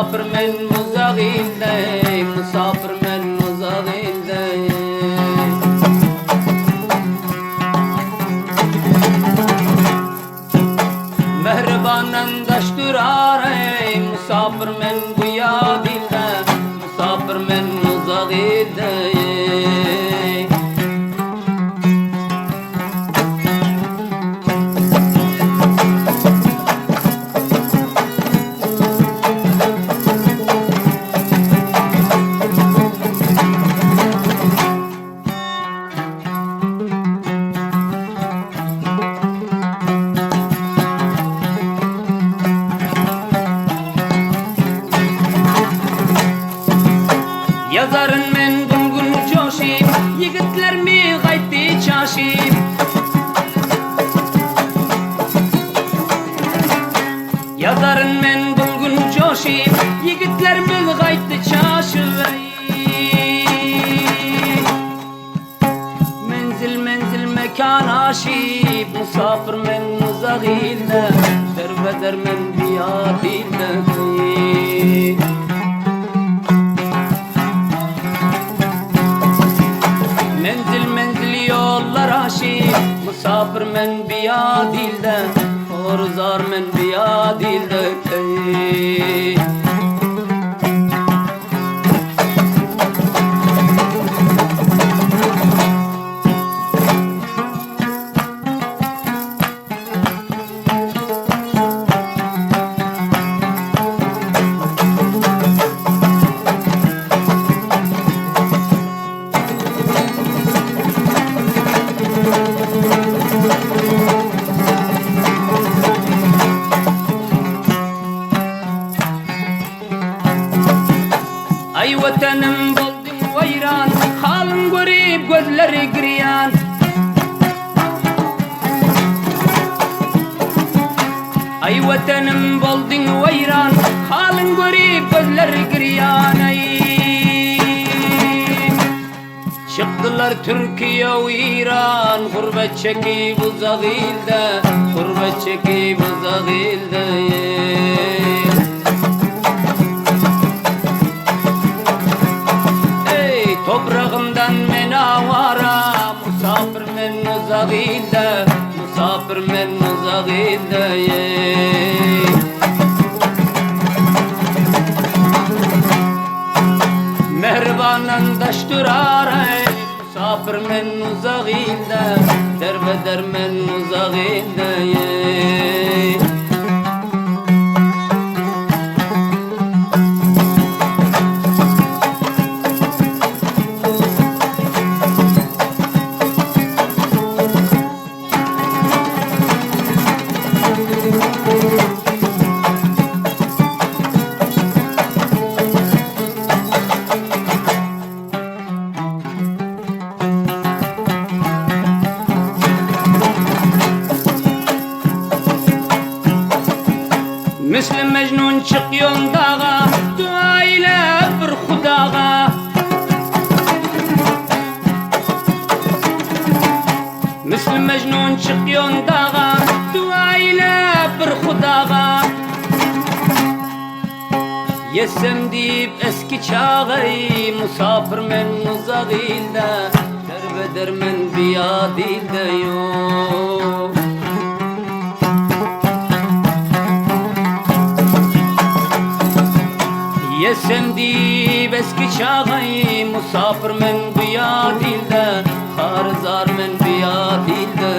musafir men muzagilde, musafir men muzagilde. Mehribanen daştırar ey musafir men bu yadilde, musafir men muzagilde. Yazarın men bulgun coşip, yigitler mi gaytti çaşip. Yazarın men bulgun coşip, yigitler mi gaytti çaşip. Menzil menzil mekan aşip, musafir men muzagilde, derbeder men biyadilde. Menzil menzil yollar aşık, musafir men biyadilde, horzar men biyadilde. Ay vatanım buldum vayran, halim garip gözleri giryan. Ay vatanım buldum vayran, halim garip gözleri giryan. Çıktılar Türkiye ve İran, gurbet çekip uzağilde, gurbet çekip uzağilde. Toprağımdan men avara, musafir men uzağilde, musafir men uzağilde. Mehribanen daştırar ey musafir men uzağilde, derbeder men uzağilde. Müslüm Mecnun çıkyon dağa, dua ile bir Xudağa. Müslüm Mecnun çıkyon dağa, dua ile bir Xudağa. Yesem deyip eski çağı, musafir men uzağilde, derbeder men biyadilde yok. Yesem deyip eski çağı, musafir men biyadilde, harzar men biyadilde.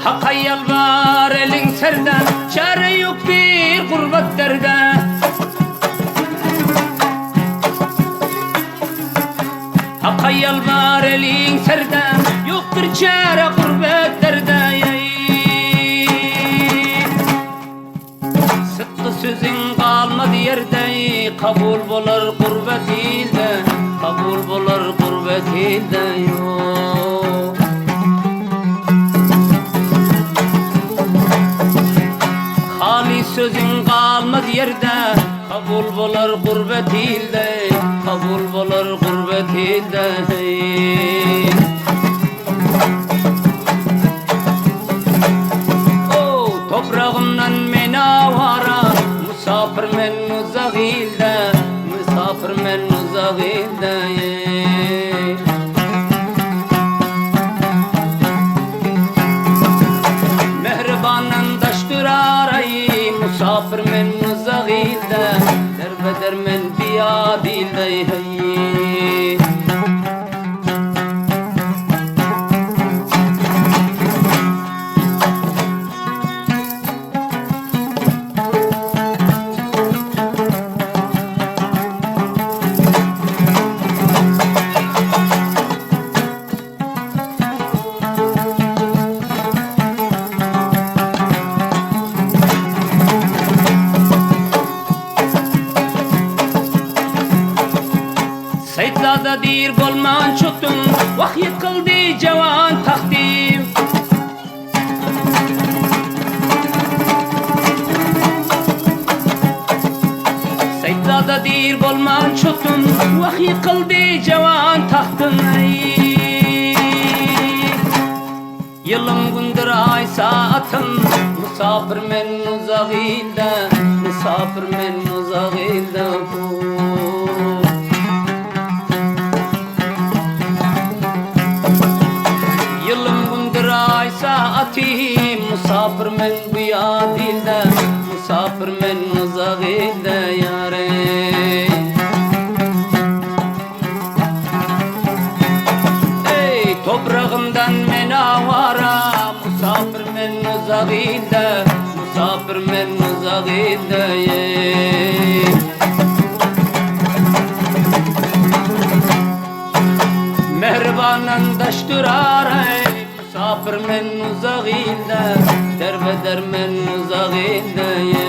Hakka yalvar elin serden, çare yok bir gurbet derde. Hakka yalvar elin serden, yok bir çare gurbet derde. kalmadı yerde, kabul bolar gurbet ilde, kabul bolar gurbet ilde yok. Hali sözün kalmadı yerde, kabul bolar gurbet ilde, kabul bolar gurbet ilde. Toprağımdan men avara, musafir men uzak ilde, musafir men uzak ilde. Mehribanan daştır arayı, musafir men uzak ilde, derbeder men biat ilde. Seytlada dir bolman çotun, vah yıkıldı cevan takdim. Seytlada dir bolman çotun, vah yıkıldı cevan tahtın. Yılım gündür ay saatım, musafir men uzak ilde, musafir men uzak ilde. Saati musafir men bu yad ilde, musafir men uzak ilde yare. Ey toprağımdan men avara, musafir men uzak ilde, musafir men uzak ilde. Mehribanan daştır aray, musafir men uzak ilde, derbeder men uzak ilde.